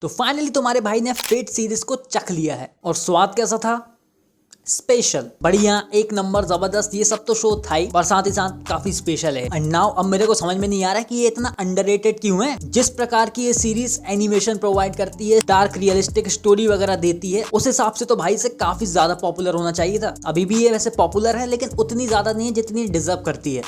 तो फाइनली तुम्हारे भाई ने फेट सीरीज को चख लिया है और स्वाद कैसा था? स्पेशल, बढ़िया, एक नंबर, जबरदस्त। ये सब तो शो था ही, पर साथ ही साथ काफी स्पेशल है। एंड नाउ अब मेरे को समझ में नहीं आ रहा कि ये इतना अंडररेटेड क्यों है। जिस प्रकार की ये सीरीज एनिमेशन प्रोवाइड करती है, डार्क रियलिस्टिक स्टोरी वगैरह देती है, उस हिसाब से तो भाई से काफी ज्यादा पॉपुलर होना चाहिए था। अभी भी ये वैसे पॉपुलर है, लेकिन उतनी ज्यादा नहीं है जितनी डिजर्व करती है,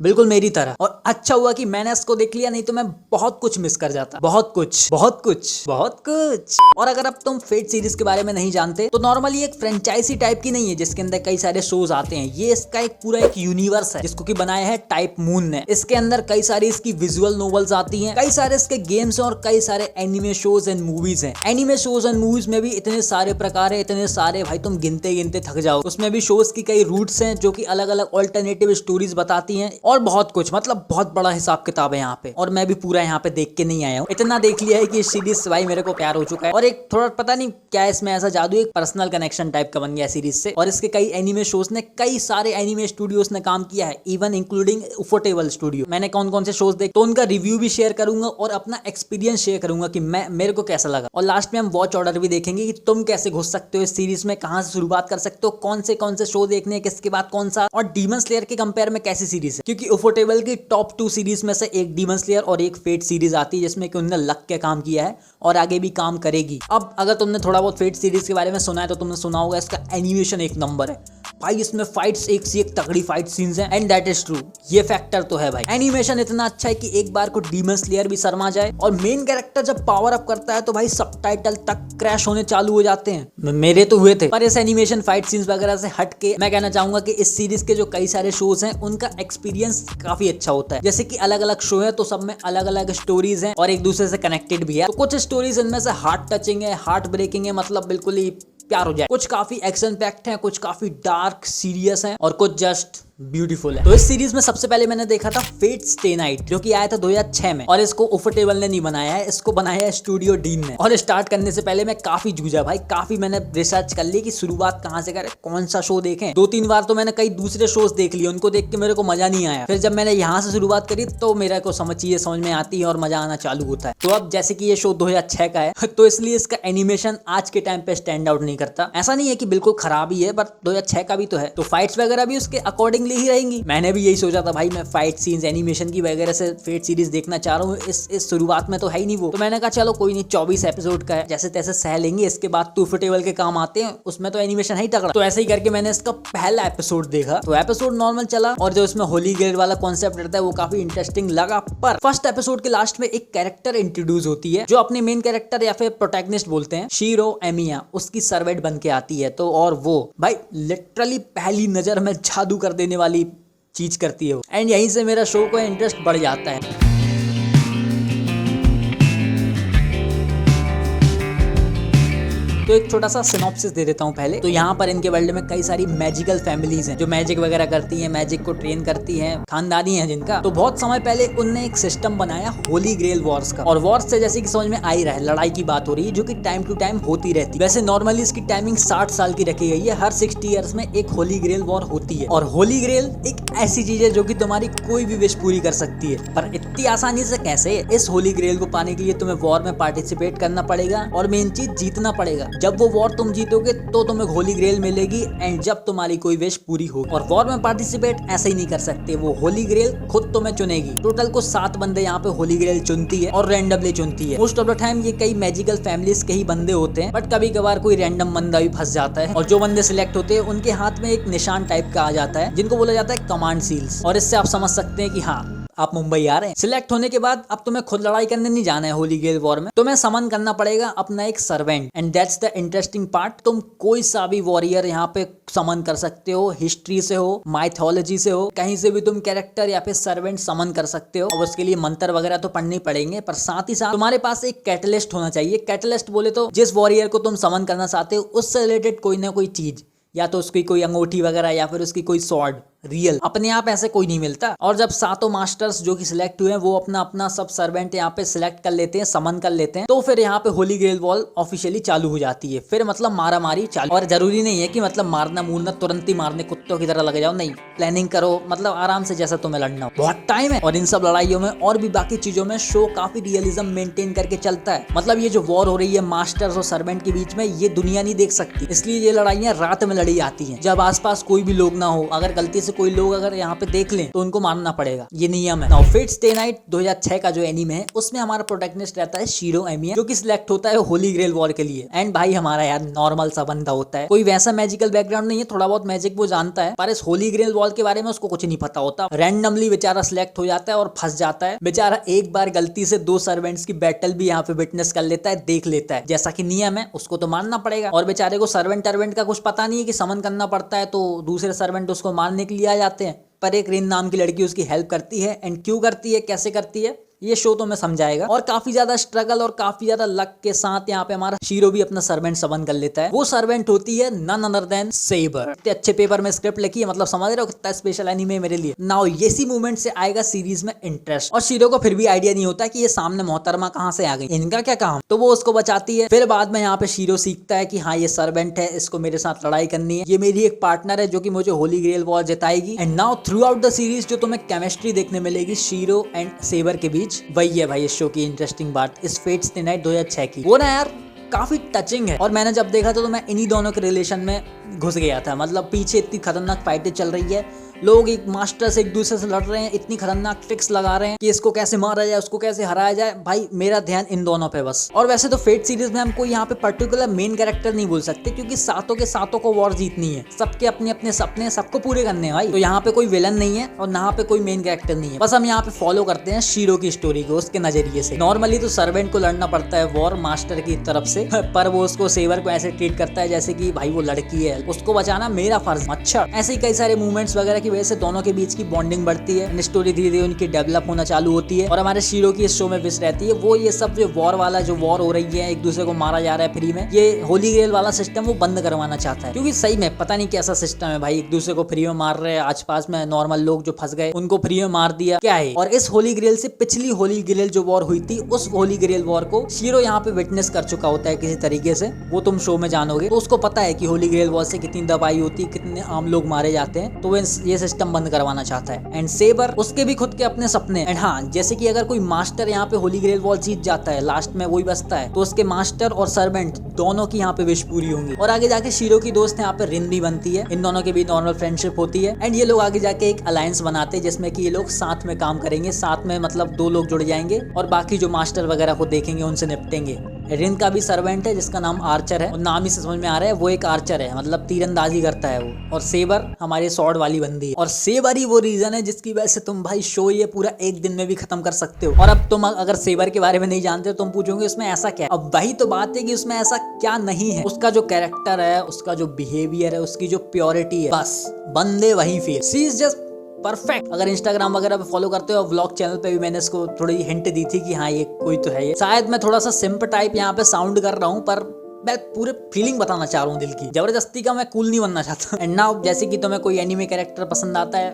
बिल्कुल मेरी तरह। और अच्छा हुआ कि मैंने इसको देख लिया, नहीं तो मैं बहुत कुछ मिस कर जाता। बहुत कुछ बहुत कुछ बहुत कुछ। और अगर अब तुम फेट सीरीज के बारे में नहीं जानते, तो नॉर्मली एक फ्रेंचाइजी टाइप की नहीं है जिसके अंदर कई सारे शोज आते हैं। ये इसका एक पूरा एक यूनिवर्स है जिसको कि बनाया है टाइप मून ने। इसके अंदर कई सारी इसकी विजुअल नॉवेल्स आती हैं, कई सारे इसके गेम्स हैं और कई सारे एनिमे शोज एंड मूवीज हैं। एनिमे शोज एंड मूवीज में भी इतने सारे प्रकार है, इतने सारे भाई तुम गिनते गिनते थक जाओ। उसमें भी शोज की कई रूट्स हैं जो कि अलग अलग ऑल्टरनेटिव स्टोरीज बताती हैं और बहुत कुछ, मतलब बहुत बड़ा हिसाब किताब है यहाँ पे। और मैं भी पूरा यहाँ पे देख के नहीं आया हूँ, इतना देख लिया है कि इस सीरीज से भाई मेरे को प्यार हो चुका है। और एक थोड़ा पता नहीं क्या इसमें ऐसा जादू, एक पर्सनल कनेक्शन टाइप का बन गया सीरीज से। और इसके कई एनिमे शोज ने, कई सारे एनिमे स्टूडियोज ने काम किया है, इवन इंक्लूडिंग उफोर्टेबल स्टूडियो। मैंने कौन कौन से शोज देखे तो उनका रिव्यू भी शेयर करूंगा और अपना एक्सपीरियंस शेयर करूंगा कि मेरे को कैसा लगा। और लास्ट में हम वॉच ऑर्डर भी देखेंगे कि तुम कैसे घुस सकते हो इस सीरीज में, कहां से शुरुआत कर सकते हो, कौन से शो देखने, किसके बाद कौन सा, और डीमन स्लेयर के कंपेयर में कैसी सीरीज है। क्योंकि उफोर्टेबल की टॉप 2 सीरीज में से एक डीमन स्लेयर और एक फेट सीरीज आती है, जिसमें कि उन्होंने लक के काम किया है और आगे भी काम करेगी। अब अगर तुमने थोड़ा बहुत फेट सीरीज के बारे में सुना है तो तुमने सुना होगा इसका एनिमेशन एक नंबर है भाई। इसमें फाइट्स एक से एक तगड़ी फाइट सीन्स हैं, एंड दैट इज ट्रू। ये फैक्टर तो है भाई, एनिमेशन इतना अच्छा है कि एक बार को डीमन स्लेयर भी शर्मा जाए। और मेन कैरेक्टर जब पावर अप करता है तो भाई सबटाइटल तक क्रैश होने चालू हो जाते हैं, मेरे तो हुए थे। पर इस एनिमेशन फाइट सीन्स वगैरह से हट के मैं कहना चाहूंगा कि इस सीरीज के जो कई सारे शोज हैं उनका एक्सपीरियंस काफी अच्छा होता है। जैसे कि अलग अलग शो है तो सब में अलग अलग स्टोरीज हैं और एक दूसरे से कनेक्टेड भी है। तो कुछ स्टोरीज इनमें से हार्ट टचिंग है, हार्ट ब्रेकिंग है, मतलब बिल्कुल ही प्यार हो जाए। कुछ काफी एक्शन पैक्ट हैं, कुछ काफी डार्क सीरियस हैं और कुछ जस्ट ब्यूटीफुल है। तो इस सीरीज में सबसे पहले मैंने देखा था फेट स्टे नाइट, जो कि आया था 2006 में। और इसको उफोर्टेबल ने नहीं बनाया है, इसको बनाया है स्टूडियो डीन ने। और स्टार्ट करने से पहले मैं काफी जूझा भाई, काफी मैंने रिसर्च कर ली कि शुरुआत कहां से करें, कौन सा शो देखें। 2-3 बार तो मैंने कई दूसरे शोज देख लिए, उनको देख के मेरे को मजा नहीं आया। फिर जब मैंने यहाँ से शुरुआत करी तो मेरे को समझ में आती है और मजा आना चालू होता है। तो अब जैसे कि ये शो 2006 का है तो इसलिए इसका एनिमेशन आज के टाइम पे स्टैंड आउट नहीं करता। ऐसा नहीं है कि बिल्कुल खराब ही है, बट 2006 का भी तो है, तो फाइट्स वगैरह भी उसके अकॉर्डिंगली ही रहेंगी। मैंने भी यही सोचा था भाई, मैं फाइट सीन्स एनिमेशन की वगैरह से फेट सीरीज देखना चाह रहा हूँ। इस शुरुआत में तो है ही नहीं वो, तो मैंने कहा चलो कोई नहीं, 24 एपिसोड का है, जैसे तैसे सह लेंगे। इसके बाद टू फुटेबल के काम आते हैं, उसमें तो एनिमेशन है ही तगड़ा। तो ऐसे ही करके मैंने इसका पहला एपिसोड देखा। तो एपिसोड नॉर्मल चला और जो इसमें होली ग्रेड वाला कॉन्सेप्ट रहता है वो काफी इंटरेस्टिंग लगा। पर फर्स्ट एपिसोड के लास्ट में एक कैरेक्टर इंट्रोड्यूस होती है जो अपने मेन कैरेक्टर या फिर प्रोटैगनिस्ट बोलते हैं, शीरो एमिया, उसकी सर्वेंट बन के आती है। तो और वो भाई लिटरली पहली नजर में जादू कर देने वाली चीज करती है वो। एंड यहीं से मेरा शो का इंटरेस्ट बढ़ जाता है। तो एक छोटा सा सिनॉप्सिस दे देता हूँ पहले। तो यहाँ पर इनके वर्ल्ड में कई सारी मैजिकल फैमिलीज हैं जो मैजिक वगैरह करती हैं, मैजिक को ट्रेन करती हैं, खानदानी है जिनका। तो बहुत समय पहले उनने एक सिस्टम बनाया होली ग्रेल वॉर्स का। और वॉर्स से जैसे कि समझ में आ ही रहा है, लड़ाई की बात हो रही है जो कि टाइम टू टाइम होती रहती है। वैसे नॉर्मली इसकी टाइमिंग 60 साल की रखी गई है, हर 60 ईयर्स में एक होली ग्रेल वॉर होती है। और होली ग्रेल एक ऐसी चीज है जो कि तुम्हारी कोई भी विश पूरी कर सकती है। पर इतनी आसानी से कैसे? इस होली ग्रेल को पाने के लिए तुम्हें वॉर में पार्टिसिपेट करना पड़ेगा और मेन चीज जीतना पड़ेगा। जब वो वॉर तुम जीतोगे तो तुम्हें होली ग्रेल मिलेगी, एंड जब तुम्हारी कोई विश पूरी होगी। और वॉर में पार्टिसिपेट ऐसे ही नहीं कर सकते, वो होली ग्रेल खुद तुम्हें चुनेगी। टोटल को 7 बंदे यहाँ पे होली ग्रेल चुनती है और रैंडमली चुनती है। मोस्ट ऑफ द टाइम ये कई मैजिकल फैमिलीज के ही बंदे होते हैं, बट कभी कभार कोई रैंडम बंदा भी फंस जाता है। और जो बंदे सिलेक्ट होते हैं उनके हाथ में एक निशान टाइप का आ जाता है जिनको बोला जाता है कमांड सील्स। और इससे आप समझ सकते हैं कि हाँ, आप मुंबई आ रहे हैं। सिलेक्ट होने के बाद अब तुम्हें खुद लड़ाई करने नहीं जाना है होली ग्रेल वॉर में, तुम्हें समन करना पड़ेगा अपना एक servant. And that's the interesting part. तुम कोई सा भी वॉरियर यहाँ पे समन कर सकते हो, हिस्ट्री से हो, माइथोलॉजी से हो, कहीं से भी तुम कैरेक्टर या फिर सर्वेंट समन कर सकते हो। और उसके लिए मंत्र वगैरह तो पढ़ने पड़ेंगे, पर साथ ही साथ तुम्हारे पास एक कैटलिस्ट होना चाहिए। कैटलिस्ट बोले तो जिस वॉरियर को तुम समन करना चाहते हो उससे रिलेटेड कोई ना कोई चीज, या तो उसकी कोई अंगूठी वगैरह या फिर उसकी कोई स्वॉर्ड रियल, अपने आप ऐसे कोई नहीं मिलता। और जब सातों मास्टर्स जो कि सिलेक्ट हुए हैं वो अपना अपना सब सर्वेंट यहाँ पे सिलेक्ट कर लेते हैं, समन कर लेते हैं, तो फिर यहाँ पे होली ग्रेल वॉर ऑफिशियली चालू हो जाती है। फिर मतलब मारा मारी चालू। और जरूरी नहीं है कि मतलब मारना मूरना तुरंत ही मारने कुत्तों की तरह लग जाओ, नहीं, प्लानिंग करो, मतलब आराम से जैसा तुम्हें लड़ना हो, बहुत टाइम है। और इन सब लड़ाइयों में और भी बाकी चीजों में शो काफी रियलिज्म मेंटेन करके चलता है। मतलब ये जो वॉर हो रही है मास्टर्स और सर्वेंट के बीच में, ये दुनिया नहीं देख सकती, इसलिए ये लड़ाइयां रात में लड़ी जाती हैं, जब आसपास कोई भी लोग ना हो। अगर गलती से कोई लोग अगर यहाँ पे देख लें तो उनको मारना पड़ेगा, ये नियम है। नाउ फेट्स स्टे नाइट 2006 का जो एनीमे है उसमें हमारा प्रोटैगनिस्ट रहता है शीरो एमिया, जो कि सिलेक्ट होता है होली ग्रेल वॉर के लिए। एंड भाई हमारा यार नॉर्मल सा बंदा होता है, कोई वैसा मैजिकल बैकग्राउंड नहीं है, थोड़ा बहुत मैजिक वो जानता है, पर इस होली ग्रेल वॉर के बारे में उसको कुछ नहीं पता होता। रैंडमली बेचारा सिलेक्ट हो जाता है और फंस जाता है बेचारा। एक बार गलती से 2 सर्वेंट्स की बैटल भी यहाँ पे विटनेस कर लेता है, देख लेता है, जैसा कि नियम है उसको तो मारना पड़ेगा। और बेचारे को सर्वेंट का कुछ पता नहीं है कि समन करना पड़ता है, तो दूसरे सर्वेंट उसको मारने के लिए आ जाते हैं। पर एक रिन नाम की लड़की उसकी हेल्प करती है। एंड क्यों करती है, कैसे करती है, ये शो तो मैं समझाएगा। और काफी ज्यादा स्ट्रगल और काफी ज्यादा लक के साथ यहाँ पे हमारा शीरो भी अपना सर्वेंट समन कर लेता है। वो सर्वेंट होती है नन अदर देन सेबर। इतने अच्छे पेपर में स्क्रिप्ट लिखी है, मतलब समझ रहे हो कितना स्पेशल एनीमे मेरे लिए। नाउ इसी मूवमेंट से आएगा सीरीज में इंटरेस्ट। और शीरो को फिर भी आइडिया नहीं होता कि ये सामने मोहतरमा कहाँ से आ गई, इनका क्या काम, तो वो उसको बचाती है। फिर बाद में यहाँ पे शीरो सीखता है कि हाँ ये सर्वेंट है, इसको मेरे साथ लड़ाई करनी है, ये मेरी एक पार्टनर है जो कि मुझे होली ग्रेल वॉर जिताएगी। And now throughout the series जो तुम्हें केमिस्ट्री देखने मिलेगी शीरो एंड सेबर के बीच, वही है भाई इस शो की इंटरेस्टिंग बात, इस फेट्स स्टे नाइट 2006 की। वो ना यार काफी टचिंग है। और मैंने जब देखा तो मैं इन्हीं दोनों के रिलेशन में घुस गया था। मतलब पीछे इतनी खतरनाक फाइटें चल रही है, लोग एक मास्टर से एक दूसरे से लड़ रहे हैं, इतनी खतरनाक ट्रिक्स लगा रहे हैं कि इसको कैसे मारा जाए, उसको कैसे हराया जाए। भाई मेरा ध्यान इन दोनों पे बस। और वैसे तो फेट सीरीज में हमको यहाँ पे पर्टिकुलर मेन कैरेक्टर नहीं बोल सकते, क्योंकि सातों के सातों को वॉर जीतनी है, सबके अपने अपने सपने सबको पूरे करने हैं भाई। तो यहाँ पे कोई विलन नहीं है और यहाँ पे कोई मेन कैरेक्टर नहीं है, बस हम यहाँ पे फॉलो करते हैं शीरो की स्टोरी को उसके नजरिए से। नॉर्मली तो सर्वेंट को लड़ना पड़ता है वॉर मास्टर की तरफ से, पर वो उसको सेवर को ऐसे ट्रीट करता है जैसे कि भाई वो लड़की है, उसको बचाना मेरा फर्ज। अच्छा, ऐसे ही कई सारे मूवमेंट्स वगैरह की वजह से दोनों के बीच की बॉन्डिंग बढ़ती है, स्टोरी धीरे धीरे उनकी डेवलप होना चालू होती है। और हमारे शीरो की इस शो में विश रहती है वो ये सब जो वॉर वाला जो वॉर हो रही है, एक दूसरे को मारा जा रहा है फ्री में, ये होली ग्रेल वाला सिस्टम वो बंद करवाना चाहता है। क्योंकि सही में पता नहीं कैसा सिस्टम है भाई, एक दूसरे को फ्री में मार रहे हैं, आसपास में नॉर्मल लोग जो फंस गए उनको फ्री में मार दिया, क्या है। और इस होली ग्रेल से पिछली होली ग्रेल जो वॉर हुई थी, उस होली ग्रेल वॉर को शीरो यहाँ पे विटनेस कर चुका होता है किसी तरीके से, वो तुम शो में जानोगे। तो उसको पता है कि होली ग्रेल वॉर से कितनी दवाई होती है, कितने आम लोग मारे जाते हैं, तो वो ये सिस्टम बंद करवाना चाहता है। एंड सेबर उसके भी खुद के अपने सपने। एंड हाँ, जैसे कि अगर कोई मास्टर यहाँ पे होली ग्रेल वॉर जीत जाता है, लास्ट में वही बचता है, तो उसके मास्टर और सर्वेंट दोनों की यहाँ पे विश पूरी होंगी। और आगे जाके शीरो की दोस्त यहाँ पे रिन भी बनती है, इन दोनों के बीच नॉर्मल फ्रेंडशिप होती है। एंड ये लोग आगे जाके एक अलायंस बनाते हैं जिसमें कि ये लोग साथ में काम करेंगे, साथ में मतलब 2 लोग जुड़ जाएंगे और बाकी जो मास्टर वगैरह को देखेंगे उनसे निपटेंगे। रिन का भी सर्वेंट है जिसका नाम आर्चर है, और नाम ही से समझ में आ रहा है वो एक आर्चर है, मतलब तीरंदाजी करता है वो। और सेबर हमारी स्वॉर्ड वाली बंदी है। और सेबर ही वो रीजन है जिसकी वजह से तुम भाई शो ये पूरा एक दिन में भी खत्म कर सकते हो। और अब तुम अगर सेबर के बारे में नहीं जानते हो, तुम पूछोगे उसमें ऐसा क्या है। अब वही तो बात है कि उसमें ऐसा क्या नहीं है, उसका जो कैरेक्टर है, उसका जो बिहेवियर है, उसकी जो प्योरिटी है, बस बंदे वही feel. She is just perfect. अगर इंस्टाग्राम वगैरह पे फॉलो करते हो, व्लॉग चैनल पे भी मैंने इसको थोड़ी हिंट दी थी कि हाँ ये कोई तो है। ये शायद मैं थोड़ा सा सिंप टाइप यहाँ पे साउंड कर रहा हूँ, पर मैं पूरे फीलिंग बताना चाह रहा हूँ दिल की। जबरदस्ती का मैं कूल नहीं बनना चाहता। एंड नाउ जैसे कि तुम्हें कोई एनीमे कैरेक्टर पसंद आता है,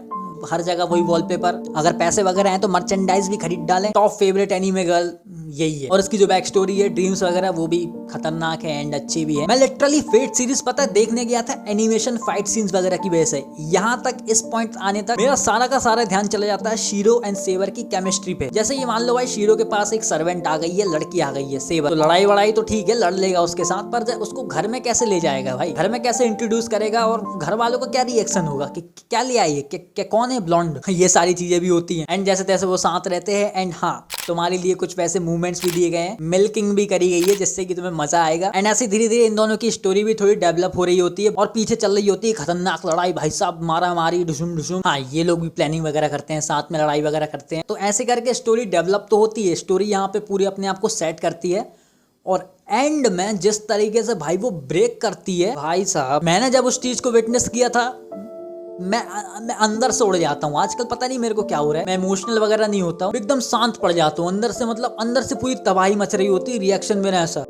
हर जगह वही वॉलपेपर, अगर पैसे वगैरह हैं तो मर्चेंडाइज भी खरीद डालें। टॉप फेवरेट एनीमे गर्ल यही है। और इसकी जो बैक स्टोरी है, ड्रीम्स वगैरह, वो भी खतरनाक है एंड अच्छी भी है। मैं लिटरली फेट सीरीज पता है देखने गया था एनिमेशन फाइट सीन्स वगैरह की वजह से। यहाँ तक इस पॉइंट आने तक मेरा सारा का सारा ध्यान चला जाता है शीरो एंड सेवर की केमिस्ट्री पे। जैसे ये मान लो भाई शीरो के पास एक सर्वेंट आ गई है, लड़की आ गई है सेवर, तो लड़ाई वड़ाई तो ठीक है, लड़ लेगा उसके साथ, पर उसको घर में कैसे ले जाएगा भाई, घर में कैसे इंट्रोड्यूस करेगा और घर वालों का क्या रिएक्शन होगा कि क्या ले आई है, कौन है ब्लॉन्ड, ये सारी चीजें भी होती हैं। एंड जैसे तैसे वो साथ रहते हैं। एंड हाँ, तुम्हारे लिए कुछ वैसे मूवमेंट्स भी दिए गए हैं, मिल्किंग भी करी गई है जिससे कि तुम्हें मजा आएगा। एंड ऐसे धीरे धीरे इन दोनों की स्टोरी भी थोड़ी डेवलप हो रही होती है और पीछे चल रही होती है खतरनाक लड़ाई, भाई साहब मारा मारी ढुसुम ढुसुम। हाँ, ये लोग भी प्लानिंग वगैरह करते हैं, साथ में लड़ाई वगैरह करते हैं, तो ऐसे करके स्टोरी डेवलप तो होती है। स्टोरी यहाँ पे पूरी अपने आप को सेट करती है और एंड में जिस तरीके से भाई वो ब्रेक करती है, भाई साहब मैंने जब उस चीज को विटनेस किया था, मैं अंदर से उड़ जाता हूँ। आजकल पता नहीं मेरे को क्या हो रहा है, मैं इमोशनल वगैरह नहीं होता हूँ, एकदम शांत पड़ जाता हूँ अंदर से, मतलब अंदर से पूरी तबाही मच रही होती है, रिएक्शन मेरा ऐसा।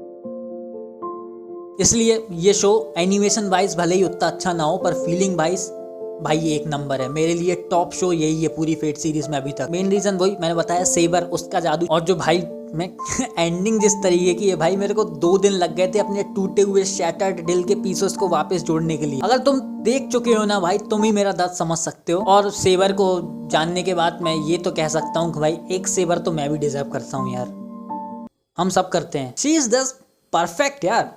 इसलिए ये शो एनिमेशन वाइज भले ही उतना अच्छा ना हो, पर फीलिंग वाइज भाई ये एक नंबर है मेरे लिए, टॉप शो यही है पूरी फेट सीरीज में अभी तक। मेन रीजन वही मैंने बताया, सेबर, उसका जादू, और जो भाई मैं एंडिंग जिस तरीके की है भाई, मेरे को 2 दिन लग गए थे अपने टूटे हुए शैटर्ड दिल के पीसेस को वापस जोड़ने के लिए। अगर तुम देख चुके हो ना भाई, तुम ही मेरा दर्द समझ सकते हो। और सेबर को जानने के बाद मैं ये तो कह सकता हूँ कि भाई एक सेबर तो मैं भी डिजर्व करता हूँ यार, हम सब करते हैं। शी इज जस्ट परफेक्ट यार,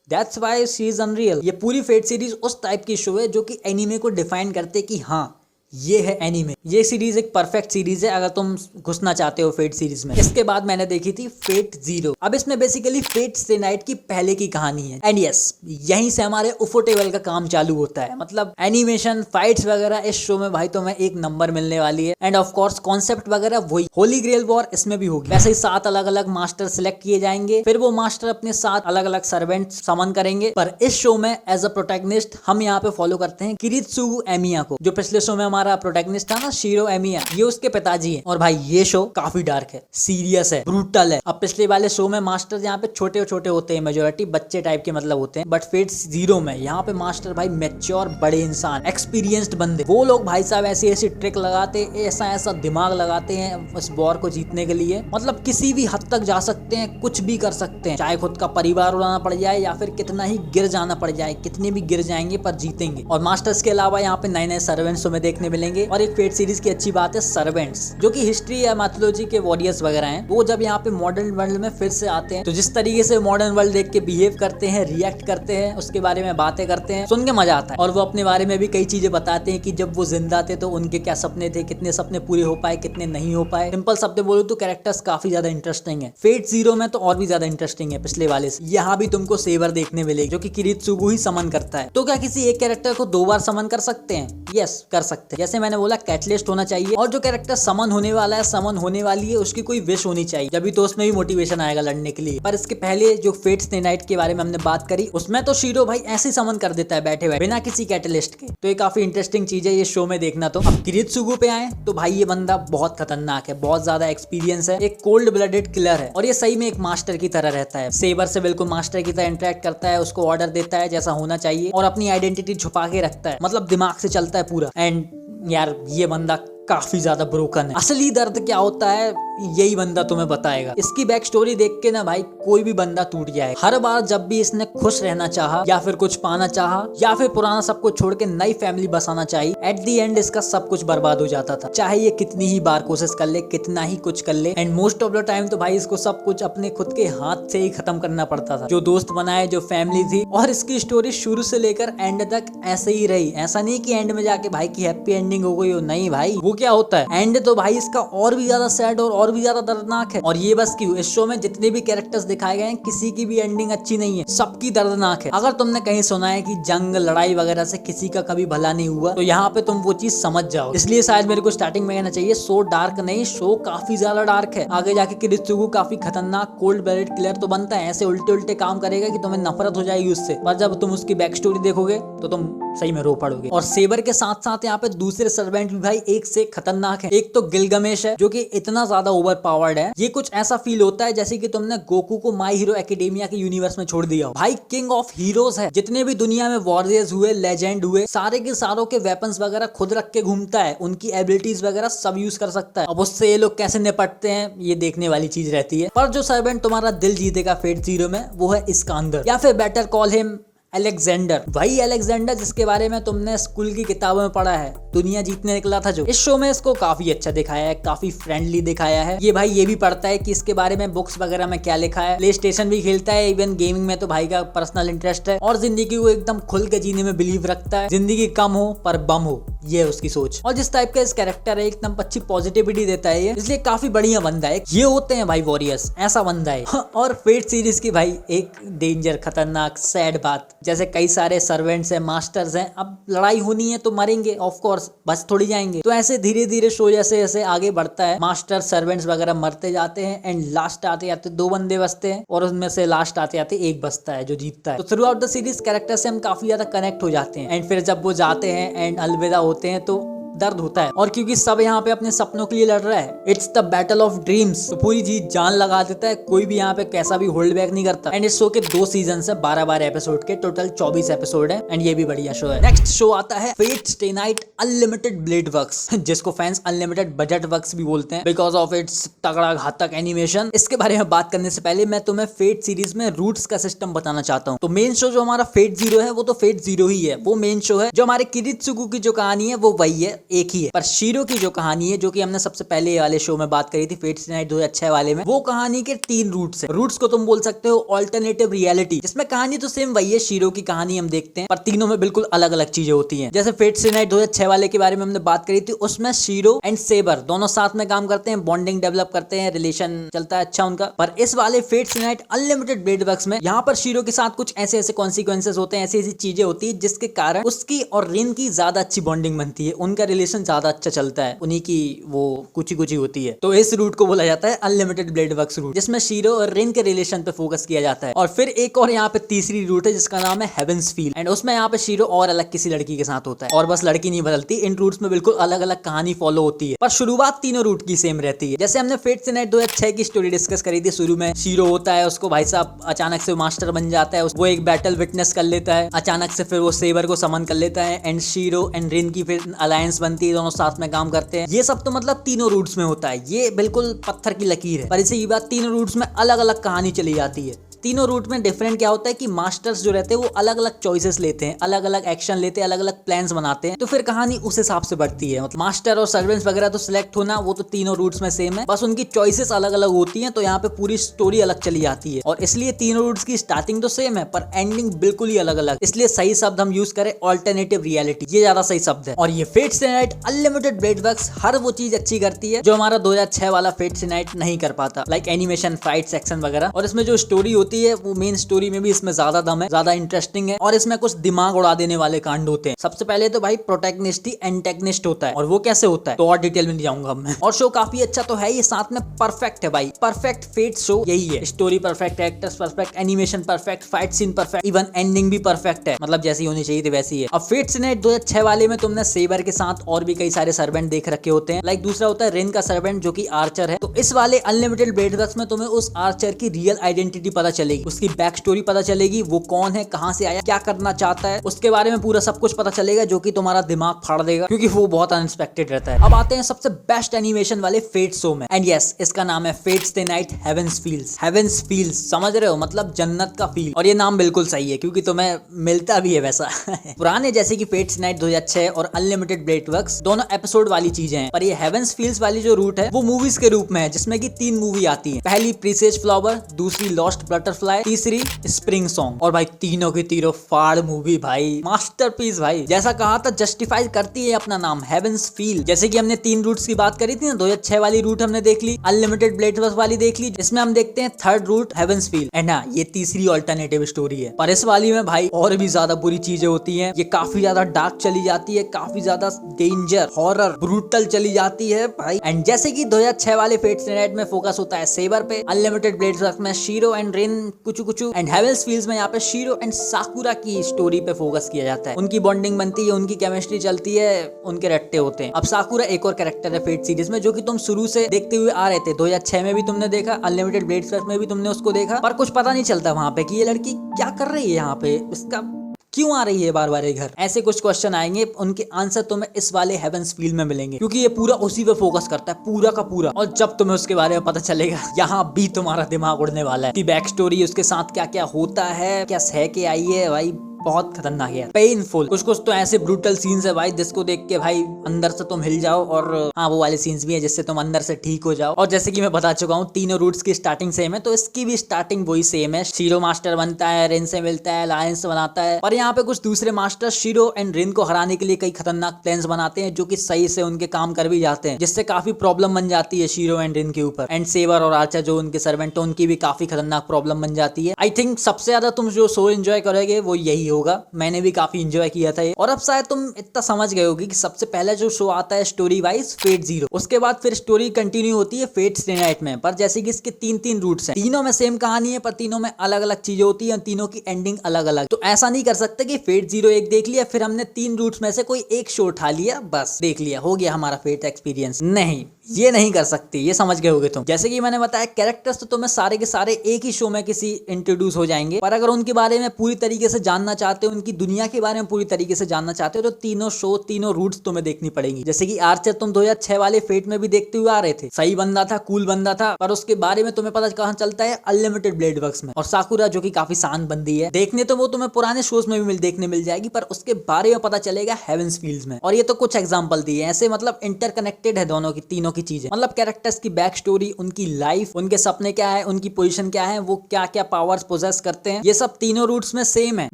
that's why she is unreal. ये पूरी फेट सीरीज उस टाइप की शो है जो कि एनीमे को डिफाइन करते कि हाँ ये है एनीमे। ये सीरीज एक परफेक्ट सीरीज है अगर तुम घुसना चाहते हो फेट सीरीज में। इसके बाद मैंने देखी थी फेट जीरो। अब इसमें बेसिकली फेट स्टे नाइट की पहले की कहानी है। एंड यस, यहीं से हमारे उफोटेबल का काम चालू होता है। मतलब एनिमेशन, फाइट्स वगैरह इस शो में भाई तुम्हें एक नंबर मिलने वाली है। एंड ऑफ कोर्स कॉन्सेप्ट वगैरह वही, होली ग्रेल वॉर इसमें भी होगी। वैसे ही 7 अलग अलग मास्टर सिलेक्ट किए जाएंगे, फिर वो मास्टर अपने 7 अलग अलग सर्वेंट समन करेंगे। पर इस शो में एज अ प्रोटैगनिस्ट हम यहाँ पे फॉलो करते हैं किरित्सुगु एमिया को, जो पिछले शो में हमारा प्रोटैगनिस्ट था ना शिरो एमिया, ये उसके पिताजी हैं। और भाई ये शो काफी डार्क है, सीरियस है, ब्रूटल है। अब पिछले वाले शो में मास्टर यहाँ पे छोटे छोटे होते हैं, मेजोरिटी बच्चे टाइप के मतलब होते हैं, बट फेट जीरो में यहाँ पे मास्टर भाई मैच्योर बड़े इंसान, एक्सपीरियंस्ड बंदे। वो लोग भाई साहब ऐसी ऐसी ट्रिक लगाते, ऐसा ऐसा दिमाग लगाते हैं उस वॉर को जीतने के लिए। मतलब किसी भी हद तक जा सकते हैं, कुछ भी कर सकते हैं, चाहे खुद का परिवार उड़ाना पड़ जाए या फिर कितना ही गिर जाना पड़ जाए, कितने भी गिर जाएंगे पर जीतेंगे। और मास्टर्स के अलावा यहाँ पे नए नए सर्वेंट्स हमें देखने मिलेंगे। और एक फेट सीरीज की अच्छी बात है सर्वेंट्स, जो कि हिस्ट्री या मैथोलॉजी के वॉरियर्स वगैरह हैं, वो जब यहाँ पे मॉडर्न वर्ल्ड में फिर से आते हैं तो जिस तरीके से मॉडर्न वर्ल्ड देख के बिहेव करते हैं, रिएक्ट करते हैं, उसके बारे में बातें करते हैं, सुन के मजा आता है। और वो अपने बारे में भी कई चीजें बताते हैं कि जब वो जिंदा थे तो उनके क्या सपने थे, कितने सपने पूरे हो पाए, कितने नहीं हो पाए। सिंपल शब्द बोलो तो कैरेक्टर्स काफी ज्यादा इंटरेस्टिंग है। फेट जीरो में तो और भी ज्यादा इंटरेस्टिंग है पिछले वाले से। यहाँ भी तुमको सेवर देखने मिलेगी जो कि किरित्सुगु ही समन करता है। तो क्या किसी एक कैरेक्टर को 2 बार समन कर सकते हैं? यस, कर सकते हैं। जैसे मैंने बोला कैटलिस्ट होना चाहिए, और जो कैरेक्टर समन होने वाला है, समन होने वाली है, उसकी कोई विश होनी चाहिए, जब भी तो उसमें भी मोटिवेशन आएगा लड़ने के लिए। पर इसके पहले जो फेट स्टे नाइट के बारे में हमने बात करी, उसमें तो शीरो भाई ऐसे समन कर देता है बैठे बैठे बिना किसी कैटलिस्ट के। तो ये काफी इंटरेस्टिंग चीज है ये शो में देखना। तो अब किरित्सुगु पे आए तो भाई ये बंदा बहुत खतरनाक है, बहुत ज्यादा एक्सपीरियंस है, एक कोल्ड ब्लडेड किलर है, और ये सही में एक मास्टर की तरह रहता है। सेबर से बिल्कुल मास्टर की तरह इंटरेक्ट करता है, उसको ऑर्डर देता है जैसा होना चाहिए, और अपनी आइडेंटिटी छुपा के रखता है, मतलब दिमाग से चलता है पूरा। एंड यार ये बंदा काफी ज्यादा ब्रोकन है। असली दर्द क्या होता है यही बंदा तुम्हें बताएगा। इसकी बैक स्टोरी देख के ना भाई कोई भी बंदा टूट जाए। हर बार जब भी इसने खुश रहना चाहा या फिर कुछ पाना चाहा या फिर पुराना सब कुछ छोड़ के नई फैमिली बसाना चाहिए, एट दी एंड इसका सब कुछ बर्बाद हो जाता था। चाहे ये कितनी ही बार कोशिश कर ले, कितना ही कुछ कर ले, and most of the time तो भाई इसको सब कुछ अपने खुद के हाथ से ही खत्म करना पड़ता था। जो दोस्त बनाए, जो फैमिली थी, और इसकी स्टोरी शुरू से लेकर एंड तक ऐसे ही रही। ऐसा नहीं कि एंड में जाके भाई की हैप्पी एंडिंग हो गई हो, नहीं भाई, वो क्या होता है एंड तो भाई इसका और भी ज्यादा सैड और भी ज्यादा दर्दनाक है। और ये बस क्यों, इस शो में जितने भी कैरेक्टर्स दिखाए गए हैं किसी की भी एंडिंग अच्छी नहीं है, सबकी दर्दनाक है। अगर तुमने कहीं सुना है कि जंग, लड़ाई वगैरह से किसी का कभी भला नहीं हुआ, तो यहाँ पे तुम वो चीज समझ जाओ। इसलिए शायद मेरे को स्टार्टिंग में कहना चाहिए शो डार्क नहीं, शो काफी ज्यादा डार्क है। आगे जाके किरित्सुगु काफी खतरनाक कोल्ड ब्लडेड किलर तो बनता है, ऐसे उल्टे उल्टे काम करेगा कि तुम्हें नफरत हो जाएगी उससे। पर जब तुम उसकी बैक स्टोरी देखोगे तो तुम सही में रो पड़ोगे। और सेबर के साथ साथ यहाँ पे दूसरे सर्वेंट भी भाई एक से खतरनाक है। एक तो गिलगमेश है जो कि इतना ज्यादा ओवर पावर्ड है, ये कुछ ऐसा फील होता है जैसे कि तुमने गोकू को माई हीरो एकेडेमिया के यूनिवर्स में छोड़ दिया हो। भाई किंग ऑफ हीरोज है, जितने भी दुनिया में वॉरियर्स हुए, लेजेंड हुए, सारे के सारों के वेपन्स वगैरह खुद रख के घूमता है, उनकी एबिलिटीज वगैरह सब यूज कर सकता है। अब उससे ये लोग कैसे निपटते हैं ये देखने वाली चीज रहती है। पर जो सर्वेंट तुम्हारा दिल जीतेगा फेट जीरो में वो है इस्कांदर, या फिर बेटर कॉल हिम अलेक्जेंडर। वही अलेक्जेंडर जिसके बारे में तुमने स्कूल की किताबों में पढ़ा है, दुनिया जीतने निकला था जो। इस शो में इसको काफी अच्छा दिखाया है, काफी फ्रेंडली दिखाया है। ये भाई ये भी पढ़ता है कि इसके बारे में बुक्स वगैरह में क्या लिखा है, प्ले स्टेशन भी खेलता है, इवन गेमिंग में तो भाई का पर्सनल इंटरेस्ट है, और जिंदगी को एकदम खुल के जीने में बिलीव रखता है। जिंदगी कम हो पर बम हो, ये उसकी सोच। और जिस टाइप का इस कैरेक्टर है एकदम अच्छी पॉजिटिविटी देता है ये, इसलिए काफी बढ़िया बंदा है। ये होते हैं भाई वॉरियर्स, ऐसा बंदा है। और फेट सीरीज की भाई एक डेंजर, खतरनाक, सैड बात, जैसे कई सारे सर्वेंट्स हैं, मास्टर्स हैं, अब लड़ाई होनी है तो मरेंगे ऑफ कोर्स, बस थोड़ी जाएंगे। तो ऐसे धीरे धीरे शो जैसे जैसे आगे बढ़ता है, मास्टर सर्वेंट्स वगैरह मरते जाते हैं, एंड लास्ट आते आते 2 बंदे बचते हैं, और उनमें से लास्ट आते आते एक बचता है जो जीतता है। तो through out the series character से हम काफी ज्यादा कनेक्ट हो जाते हैं, एंड फिर जब वो जाते हैं एंड अलविदा होते हैं तो दर्द होता है। और क्योंकि सब यहाँ पे अपने सपनों के लिए लड़ रहा है, it's the battle of dreams, तो पूरी चीज जान लगा देता है, कोई भी यहाँ पे कैसा भी होल्ड बैक नहीं करता। एंड इस शो के 2 सीजन है, 12 एपिसोड के, टोटल 24 एपिसोड है, एंड ये भी बढ़िया शो है। नेक्स्ट शो आता है Fate stay night Unlimited Blade Works, जिसको फैंस अनलिमिटेड बजट वर्क्स भी बोलते हैं बिकॉज ऑफ इट्स तगड़ा घातक एनिमेशन। इसके बारे में बात करने से पहले मैं तुम्हें फेट सीरीज में रूट्स का सिस्टम बताना चाहता हूँ। तो मेन शो जो हमारा फेट जीरो है वो तो फेट जीरो ही है, वो मेन शो है। जो हमारे किरित्सुगु की जो कहानी है वो वही है, एक ही है। पर शीरो की जो कहानी है, जो कि हमने सबसे पहले वाले शो में बात करी थी फेट स्टे नाइट 2006 वाले में, वो कहानी के 3 रूट्स है। रूट्स को तुम बोल सकते हो ऑल्टरनेटिव रियलिटी, जिसमें कहानी तो सेम वही है, शीरो की कहानी हम देखते हैं, पर तीनों में बिल्कुल अलग अलग चीजें होती हैं। जैसे फेट स्टे नाइट 2006 वाले के बारे में हमने बात करी थी, उसमें शीरो एंड सेबर दोनों साथ में काम करते हैं, बॉन्डिंग डेवलप करते हैं, रिलेशन चलता है अच्छा उनका। पर इस वाले Fate stay night Unlimited Blade Works में यहाँ पर शीरो के साथ कुछ ऐसे ऐसे कॉन्सिक्वेंसेस होते हैं, ऐसी ऐसी चीजें होती है जिसके कारण उसकी और रिन की ज्यादा अच्छी बॉन्डिंग बनती है, उनका रिलेशन ज्यादा अच्छा चलता है, उन्हीं की वो कुछ कुछ होती है। तो इस रूट को बोला जाता है अनलिमिटेड ब्लेड वर्क्स रूट, जिसमें शीरो और रिन के रिलेशन पे फोकस किया जाता है। और फिर एक और यहाँ पे तीसरी रूट है जिसका नाम है हेवेंस फील, एंड उसमें यहाँ पे शीरो और अलग किसी लड़की के साथ होता है, और बस लड़की नहीं बदलती। इन रूट्स में बिल्कुल अलग अलग कहानी फॉलो होती है, पर शुरुआत तीनों रूट की सेम रहती है। जैसे हमने फेट स्टे नाइट 2006 की स्टोरी डिस्कस करी थी, शुरू में शीरो होता है, उसको भाई साहब अचानक से मास्टर बन जाता है, वो एक बैटल विटनेस कर लेता है, अचानक से फिर वो सेबर को समन कर लेता है, एंड शीरो एंड रिन की फिर अलायंस बनती है, दोनों साथ में काम करते हैं। ये सब तो मतलब तीनों रूट्स में होता है, ये बिल्कुल पत्थर की लकीर है। पर इसी की बात, तीनों रूट्स में अलग अलग कहानी चली जाती है। तीनों रूट में डिफरेंट क्या होता है कि मास्टर्स जो रहते हैं वो अलग अलग चॉइसेस लेते हैं, अलग अलग एक्शन लेते हैं, अलग अलग प्लान्स बनाते हैं, तो फिर कहानी उस हिसाब से बढ़ती है। मतलब मास्टर और सर्वेंट्स वगैरह तो सिलेक्ट होना वो तो तीनों रूट्स में सेम है, बस उनकी चॉइसेस अलग अलग होती हैं, तो यहाँ पे पूरी स्टोरी अलग चली जाती है। और इसलिए तीनों रूट्स की स्टार्टिंग तो सेम है पर एंडिंग बिल्कुल ही अलग अलग, इसलिए सही शब्द हम यूज करें ऑल्टरनेटिव रियलिटी, ये ज्यादा सही शब्द है। और ये Fate stay night Unlimited Blade Works हर वो चीज अच्छी करती है जो हमारा 2006 वाला फेट स्टे नाइट नहीं कर पाता, लाइक एनिमेशन, फाइट्स, एक्शन वगैरह। और इसमें जो स्टोरी होती है वो मेन स्टोरी में भी इसमें ज्यादा दम है, ज्यादा इंटरेस्टिंग है, और इसमें कुछ दिमाग उड़ा देने वाले कांड होते हैं। सबसे पहले तो भाई प्रोटैगनिस्ट ही एंटेगनिस्ट होता है, और वो कैसे होता है तो और डिटेल में नहीं जाऊंगा मैं। और शो काफी अच्छा तो है ही, साथ में परफेक्ट है भाई, परफेक्ट फेट शो यही है। Story perfect, actors perfect, animation perfect, fight scene perfect, even ending भी परफेक्ट है, मतलब जैसी होनी चाहिए थी वैसी है। अब फेट स्टे नाइट 2006 वाले में तुमने सेबर के साथ और भी कई सारे सर्वेंट देख रखे होते हैं, लाइक दूसरा होता है रिन का सर्वेंट जो कि आर्चर है। तो इस वाले अनलिमिटेड ब्लेड वर्क्स में तुम्हें उस आर्चर की रियल आइडेंटिटी पता चलेगी, उसकी बैक स्टोरी पता चलेगी, वो कौन है, कहां से आया, क्या करना चाहता है, उसके बारे में पूरा सब कुछ पता चलेगा, जो कि तुम्हारा दिमाग फाड़ देगा क्योंकि वो बहुत अनएक्सपेक्टेड रहता है। अब आते हैं सबसे बेस्ट एनिमेशन वाले फेट शो में, एंड यस, इसका नाम है Fate stay Night Heaven's Feels. Heaven's Feels समझ रहे हो, मतलब जन्नत का फील, और ये नाम बिल्कुल सही है क्योंकि तुम्हें मिलता भी है वैसा। पुराने जैसे कि फेट स्टे नाइट 2006 और अनलिमिटेड ब्लेड वर्क्स दोनों एपिसोड वाली चीजें हैं, पर ये हेवेंस फील्स वाली जो रूट है वो मूवीज के रूप में है, जिसमें की 3 मूवी आती है। पहली प्रीसेज फ्लावर, दूसरी लॉस्ट बटरफ्लाई, तीसरी स्प्रिंग सॉन्ग। और भाई तीनों की तीनों फाड़ मूवी भाई, मास्टरपीस भाई, जैसा कहा था जस्टिफाई करती है अपना नाम, हेवेंस फील। जैसे कि हमने 3 रूट्स की बात करी थी ना, 2006 वाली रूट हमने देख ली, अनलिमिटेड ब्लेड वर्क्स वाली देख ली, इसमें हम देखते हैं third route Heaven's Feel, and हाँ ये तीसरी ऑल्टरनेटिव स्टोरी है। पर इस वाली में भाई और भी ज्यादा बुरी चीजें होती हैं, ये काफी ज्यादा डार्क चली जाती है, काफी ज्यादा डेंजर, हॉरर, ब्रूटल चली जाती है भाई। एंड जैसे कि 2006 वाले फेट स्टे नाइट में फोकस होता है सेबर पे, अनलिमिटेड ब्लेड वर्क्स में शीरो एंड रिन कुचू कुचू, एंड हेवेंस फील्स में यहाँ पे शीरो एंड साकुरा की स्टोरी पे फोकस किया जाता है, उनकी बॉन्डिंग बनती है, उनकी केमिस्ट्री चलती है, उनके रट्टे होते हैं। अब साकुरा एक और कैरेक्टर है फेट सीरीज में जो कि तुम शुरू से देखते हुए आ रहे थे, 2006 में भी तुमने देखा, अनलिमिटेड ब्लेड वर्क्स में भी तुमने उसको देखा, पर कुछ पता नहीं चलता वहां पे कि ये लड़की क्या कर रही है यहाँ पे, इसका क्यों आ रही है बार बार ये घर, ऐसे कुछ क्वेश्चन आएंगे, उनके आंसर तुम्हें इस वाले हेवेंस फील्ड में मिलेंगे क्योंकि ये पूरा उसी पे फोकस करता है, पूरा का पूरा। और जब तुम्हें उसके बारे में पता चलेगा, यहाँ भी तुम्हारा दिमाग उड़ने वाला है कि बैक स्टोरी, उसके साथ क्या क्या होता है, क्या सह के आई है भाई, बहुत खतरनाक है, पेनफुल। कुछ कुछ तो ऐसे ब्रूटल सीन्स है भाई जिसको देख के भाई अंदर से तुम हिल जाओ, और हाँ वो वाले सीन्स भी है जिससे तुम अंदर से ठीक हो जाओ। और जैसे कि मैं बता चुका हूँ तीनों रूट्स की स्टार्टिंग सेम है, तो इसकी भी स्टार्टिंग वही सेम है, शीरो मास्टर बनता है, रिन से मिलता है, अलायंस बनाता है, पर यहाँ पे कुछ दूसरे मास्टर शीरो एंड रिन को हराने के लिए कई खतरनाक प्लान्स बनाते हैं जो कि सही से उनके काम कर भी जाते हैं, जिससे काफी प्रॉब्लम बन जाती है शीरो एंड रिन के ऊपर। एंड सेवर और आर्चर जो उनके सर्वेंट है उनकी भी काफी खतरनाक प्रॉब्लम बन जाती है। आई थिंक सबसे ज्यादा तुम जो शो एंजॉय करोगे वो यही होगा, मैंने भी काफी एंजॉय किया था ये। और अब शायद तुम इतना समझ गए होगी कि सबसे पहले जो शो आता है स्टोरी वाइज फेट जीरो, उसके बाद फिर स्टोरी कंटिन्यू होती है फेट स्टे नाइट में। पर जैसे कि इसके 3 रूट्स हैं, तीनों में सेम कहानी है पर तीनों में अलग अलग चीजें होती है, तीनों की एंडिंग अलग अलग। तो ऐसा नहीं कर सकते कि फेट जीरो एक देख लिया फिर हमने 3 रूट्स में से कोई एक शो उठा लिया, बस देख लिया, हो गया हमारा फेट एक्सपीरियंस, नहीं। ये नहीं कर सकती, ये समझ गए होगे तुम। जैसे कि मैंने बताया कैरेक्टर्स तो तुम्हें सारे के सारे एक ही शो में किसी इंट्रोड्यूस हो जाएंगे, पर अगर उनके बारे में पूरी तरीके से जानना चाहते हो, उनकी दुनिया के बारे में पूरी तरीके से जानना चाहते हो, तो तीनों शो, तीनों रूट्स तुम्हें देखनी पड़ेगी। जैसे कि आर्चर तुम 2006 वाले फेट में भी देखते हुए आ रहे थे, सही बंदा था, कूल बंदा था, पर उसके बारे में तुम्हें पता कहाँ चलता है, अनलिमिटेड ब्लेड वर्क्स में। और साकुरा जो कि काफी शांत बंदी है, देखने तो वो तुम्हें पुराने शोज में भी देखने मिल जाएगी, पर उसके बारे में पता चलेगा हेवेंस फील्ड्स में। और ये तो कुछ एग्जांपल दिए, ऐसे मतलब इंटरकनेक्टेड है दोनों की, तीनों की चीजें। मतलब कैरेक्टर्स की बैक स्टोरी, उनकी लाइफ, उनके सपने क्या है, उनकी पोजीशन क्या है, वो क्या क्या पावर्स पोजेस करते हैं, ये सब तीनों रूट्स में सेम है,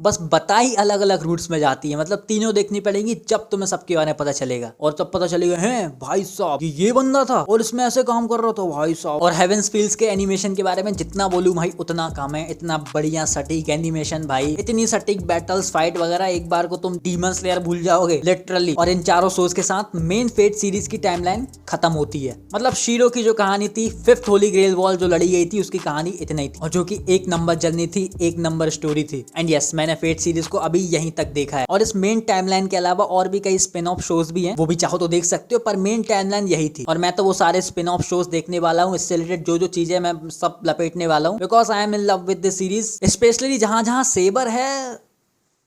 बस बताई अलग अलग रूट्स में जाती है। मतलब तीनों देखनी पड़ेगी, जब तुम्हें सबके बारे में पता चलेगा। और तब पता चलेगा है भाई साहब ये बंदा था और इसमें ऐसे काम कर रहा था भाई साहब। और हेवेंस फील्ड्स के एनिमेशन के बारे में जितना बोलूं भाई उतना कम है। इतना बढ़िया सटीक एनिमेशन भाई, इतनी सटीक बैटल्स, फाइट वगैरह, एक बार को तुम डीमन स्लेयर भूल जाओगे लिटरली। और इन चारों शोज के साथ मेन फेट सीरीज की टाइमलाइन खत्म होती है। मतलब शीरो की जो कहानी थी, फिफ्थ होली ग्रेल वॉल जो लड़ी गई थी, उसकी कहानी इतना ही थी, और जो कि एक नंबर जर्नी थी, एक नंबर स्टोरी थी। एंड यस, मैंने फेट सीरीज को अभी यहीं तक देखा है। और इस मेन टाइमलाइन के अलावा और भी कई स्पिन ऑफ शोज भी हैं, वो भी चाहो तो देख सकते हो, पर मेन टाइमलाइन यही थी। और मैं तो वो सारे स्पिन ऑफ शोज देखने वाला हूँ, इससे रिलेटेड जो जो चीजें मैं सब लपेटने वाला हूँ, because I am in love with the series. Specially जहां जहां सेबर है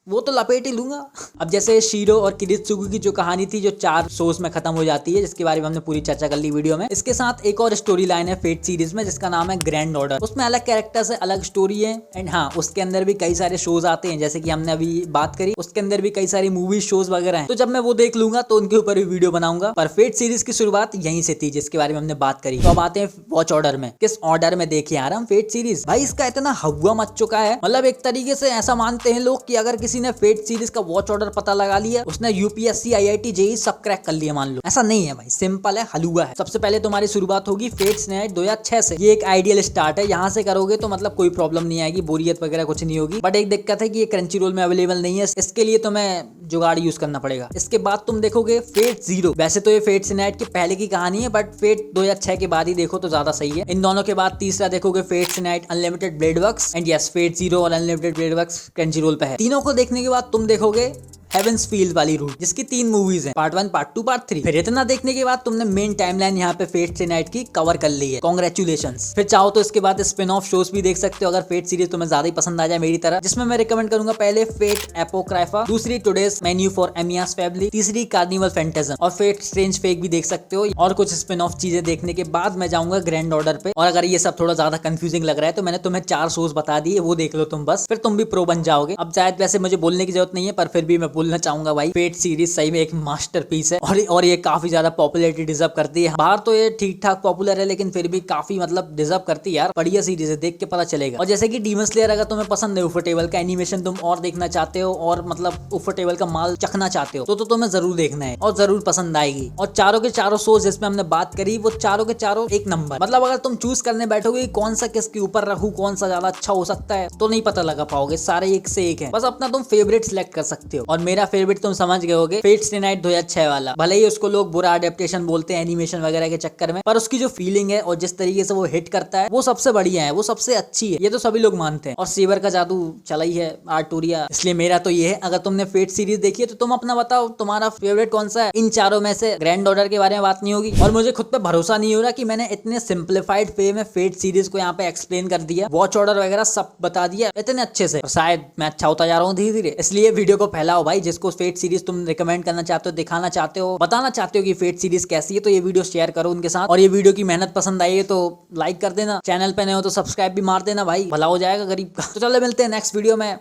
वो तो लपेट ही लूंगा। अब जैसे शीरो और किरित्सुगु की जो कहानी थी, जो 4 शोज में खत्म हो जाती है, जिसके बारे में हमने पूरी चर्चा कर ली वीडियो में। इसके साथ एक और स्टोरी लाइन है फेट सीरीज में, जिसका नाम है ग्रैंड ऑर्डर। उसमें अलग कैरेक्टर्स है, अलग स्टोरी है। एंड हाँ, उसके अंदर भी कई सारे शोज आते हैं, जैसे कि हमने अभी बात करी, उसके अंदर भी कई सारी मूवी शोज वगैरह हैं। तो जब मैं वो देख लूंगा तो उनके ऊपर भी वीडियो बनाऊंगा। पर फेट सीरीज की शुरुआत यहीं से थी, जिसके बारे में हमने बात करी। तो अब आते हैं वॉच ऑर्डर में। किस ऑर्डर में देखे यार हम फेट सीरीज? भाई इसका इतना हवा मच चुका है, मतलब एक तरीके से ऐसा मानते हैं लोग कि अगर किसी ने फेट सीरीज का वॉच ऑर्डर पता लगा लिया, उसने यूपीएससी, आईआईटी, जेईई सब क्रैक कर लिया मान लो। ऐसा नहीं है भाई, सिंपल है, हलवा है। सबसे पहले तुम्हारी शुरुआत होगी फेट्स नाइट 2006 से। ये एक आइडियल स्टार्ट है, यहाँ से करोगे तो मतलब कोई प्रॉब्लम नहीं आएगी, बोरियत वगैरह कुछ नहीं होगी। बट एक दिक्कत है कि ये क्रंची रोल में अवेलेबल नहीं है, इसके लिए तुम्हें जुगाड़ यूज करना पड़ेगा। इसके बाद तुम देखोगे फेट जीरो। वैसे तो ये फेट्स नाइट की पहले की कहानी है, बट फेट 2006 के बाद ही देखो तो ज्यादा सही है। इन दोनों के बाद तीसरा देखोगे Fate's night Unlimited Blade Works. And yes, Fate Zero और Unlimited Blade Works Crunchyroll पे है। तीनों को देखने के बाद तुम देखोगे हेवेंस फील्ड वाली रूट, जिसकी 3 मूवीज हैं, पार्ट 1, पार्ट 2, पार्ट 3। फिर इतना देखने के बाद तुमने मेन टाइमलाइन यहाँ पे फेट से नाइट की कवर कर ली है, कांग्रेचुलेशंस। फिर चाहो तो इसके बाद स्पिन ऑफ शोज भी देख सकते हो, अगर फेट सीरीज तुम्हें ज्यादा ही पसंद आ जाए मेरी तरह, जिसमें मैं रिकमेंड करूंगा पहले फेट एपोक्राइफा, दूसरी टुडेस मेन्यू फॉर एमियास फैमिली, तीसरी कार्निवल फैंटेजम, और फेट स्ट्रेंज फेक भी देख सकते हो। और कुछ स्पिन ऑफ चीजें देखने के बाद मैं जाऊंगा ग्रैंड ऑर्डर पे। और अगर ये सब थोड़ा ज्यादा कंफ्यूजिंग लग रहा है तो मैंने तुम्हें 4 शोज बता दिए, वो देख लो तुम बस, फिर तुम भी प्रो बन जाओगे। अब शायद वैसे मुझे बोलने की जरूरत नहीं है, पर फिर भी मैं बोलना चाहूंगा भाई, फेट सीरीज सही में एक मास्टरपीस है। और ये काफी ज्यादा पॉपुलैरिटी डिजर्व करती है। बाहर तो ये ठीक ठाक पॉपुलर है, लेकिन फिर भी काफी मतलब डिजर्व करती है यार। बढ़िया सीरीज है, देख के पता चलेगा। और जैसे कि डीमन स्लेयर अगर तुम्हें पसंद है, उफटेबल का एनिमेशन तुम और देखना चाहते हो, और मतलब उफटेबल का माल चखना चाहते हो, तो तुम्हें जरूर देखना है और जरूर पसंद आएगी। और चारों के चारों शोज जिसमें हमने बात करी, वो चारों के चारों एक नंबर। मतलब अगर तुम चूज करने बैठोगे कौन सा किसके ऊपर रखूं, कौन सा ज्यादा अच्छा हो सकता है, तो नहीं पता लगा पाओगे, सारे एक से एक है। बस अपना तुम फेवरेट सिलेक्ट कर सकते हो। और मेरा फेवरेट तुम समझ गए होगे, फेट स्टे नाइट 2006 वाला। भले ही उसको लोग बुरा अडेप्टेशन बोलते हैं एनिमेशन वगैरह के चक्कर में, पर उसकी जो फीलिंग है और जिस तरीके से वो हिट करता है, वो सबसे बढ़िया है, वो सबसे अच्छी है, ये तो सभी लोग मानते हैं। और सेवर का जादू चला ही है, आर्टूरिया। इसलिए मेरा तो ये है, अगर तुमने फेट सीरीज देखी है तो तुम अपना बताओ तुम्हारा फेवरेट कौन सा है इन चारों में से। ग्रैंड ऑर्डर के बारे में बात नहीं होगी। और मुझे खुद पे भरोसा नहीं हो रहा कि मैंने इतने सिंप्लीफाइड वे में फेट सीरीज को यहाँ पे एक्सप्लेन कर दिया, वॉच ऑर्डर वगैरह सब बता दिया इतने अच्छे से। शायद मैं अच्छा होता जा रहा हूँ धीरे धीरे, इसलिए वीडियो को फैलाओ भाई। जिसको फेट सीरीज तुम रिकमेंड करना चाहते हो, दिखाना चाहते हो, बताना चाहते हो कि फेट सीरीज कैसी है, तो ये वीडियो शेयर करो उनके साथ। और ये वीडियो की मेहनत पसंद आई है तो लाइक कर देना, चैनल पे नए हो तो सब्सक्राइब भी मार देना भाई, भला हो जाएगा गरीब का। तो चलो मिलते हैं नेक्स्ट वीडियो में,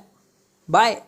बाय।